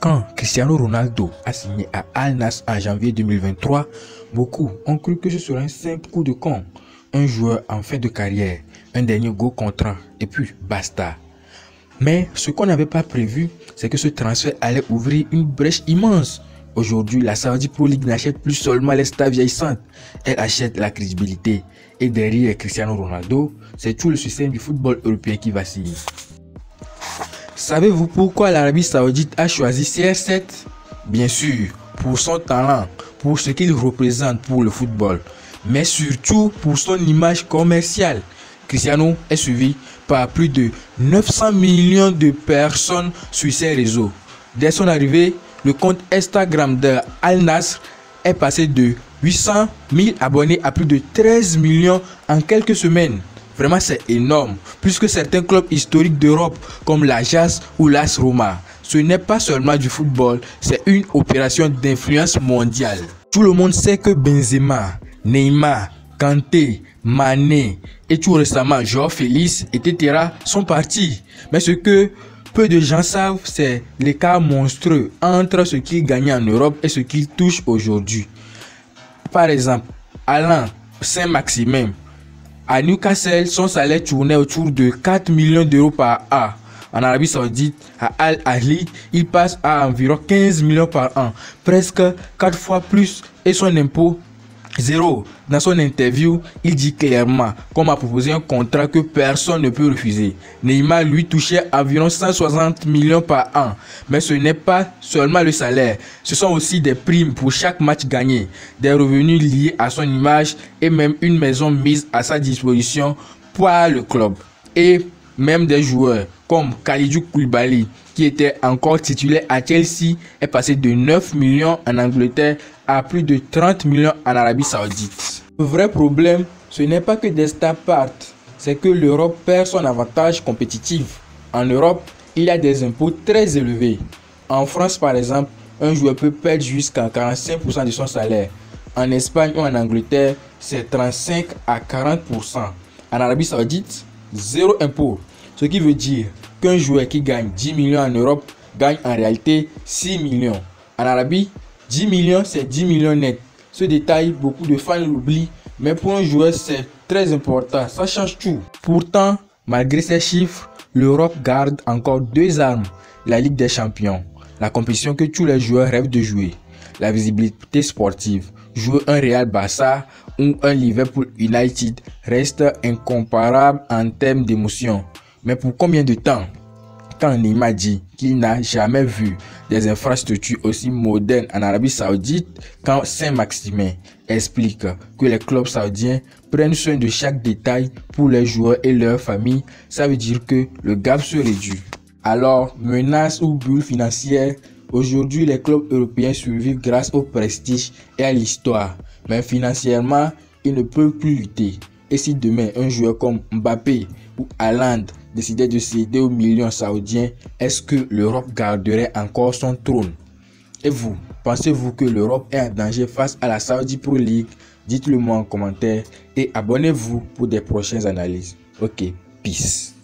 Quand Cristiano Ronaldo a signé à Al Nassr en janvier 2023, beaucoup ont cru que ce serait un simple coup de con, un joueur en fin de carrière, un dernier gros contrat et puis basta. Mais ce qu'on n'avait pas prévu, c'est que ce transfert allait ouvrir une brèche immense. Aujourd'hui, la Saudi Pro League n'achète plus seulement les stars vieillissantes, elle achète la crédibilité. Et derrière Cristiano Ronaldo, c'est tout le système du football européen qui vacille. Savez-vous pourquoi l'Arabie Saoudite a choisi CR7? Bien sûr, pour son talent, pour ce qu'il représente pour le football, mais surtout pour son image commerciale. Cristiano est suivi par plus de 900 millions de personnes sur ses réseaux. Dès son arrivée, le compte Instagram de Al Nassr est passé de 800 000 abonnés à plus de 13 millions en quelques semaines. Vraiment, c'est énorme, plus que certains clubs historiques d'Europe comme l'Ajax ou l'AS Roma. Ce n'est pas seulement du football, c'est une opération d'influence mondiale. Tout le monde sait que Benzema, Neymar, Kanté, Mané et tout récemment João Félix, etc. sont partis. Mais ce que peu de gens savent, c'est l'écart monstrueux entre ce qu'ils gagnaient en Europe et ce qu'ils touchent aujourd'hui. Par exemple, Alain Saint-Maximin, à Newcastle, son salaire tournait autour de 4 millions d'euros par an. En Arabie Saoudite, à Al Ahly, il passe à environ 15 millions par an, presque 4 fois plus, et son impôt, zéro. Dans son interview, il dit clairement qu'on m'a proposé un contrat que personne ne peut refuser. Neymar lui touchait environ 160 millions par an. Mais ce n'est pas seulement le salaire, ce sont aussi des primes pour chaque match gagné, des revenus liés à son image et même une maison mise à sa disposition par le club. Et même des joueurs comme Kalidou Koulibaly, qui était encore titulaire à Chelsea, est passé de 9 millions en Angleterre à plus de 30 millions en Arabie Saoudite. Le vrai problème, ce n'est pas que des stars partent, c'est que l'Europe perd son avantage compétitif. En Europe, il y a des impôts très élevés. En France, par exemple, un joueur peut perdre jusqu'à 45% de son salaire. En Espagne ou en Angleterre, c'est 35 à 40%. En Arabie Saoudite, zéro impôt. Ce qui veut dire qu'un joueur qui gagne 10 millions en Europe gagne en réalité 6 millions. En Arabie, 10 millions, c'est 10 millions net. Ce détail, beaucoup de fans l'oublient, mais pour un joueur, c'est très important. Ça change tout. Pourtant, malgré ces chiffres, l'Europe garde encore deux armes. La Ligue des Champions, la compétition que tous les joueurs rêvent de jouer. La visibilité sportive. Jouer un Real Barça ou un Liverpool United reste incomparable en termes d'émotion. Mais pour combien de temps? Quand Neymar dit qu'il n'a jamais vu des infrastructures aussi modernes en Arabie Saoudite, quand Saint-Maximin explique que les clubs saoudiens prennent soin de chaque détail pour les joueurs et leurs familles, ça veut dire que le gap se réduit. Alors, menace ou bulle financière, aujourd'hui les clubs européens survivent grâce au prestige et à l'histoire. Mais financièrement, ils ne peuvent plus lutter. Et si demain un joueur comme Mbappé ou Haaland décidait de céder aux millions saoudiens, est-ce que l'Europe garderait encore son trône? Et vous, pensez-vous que l'Europe est en danger face à la Saudi Pro League? Dites-le moi en commentaire et abonnez-vous pour des prochaines analyses. Ok, peace.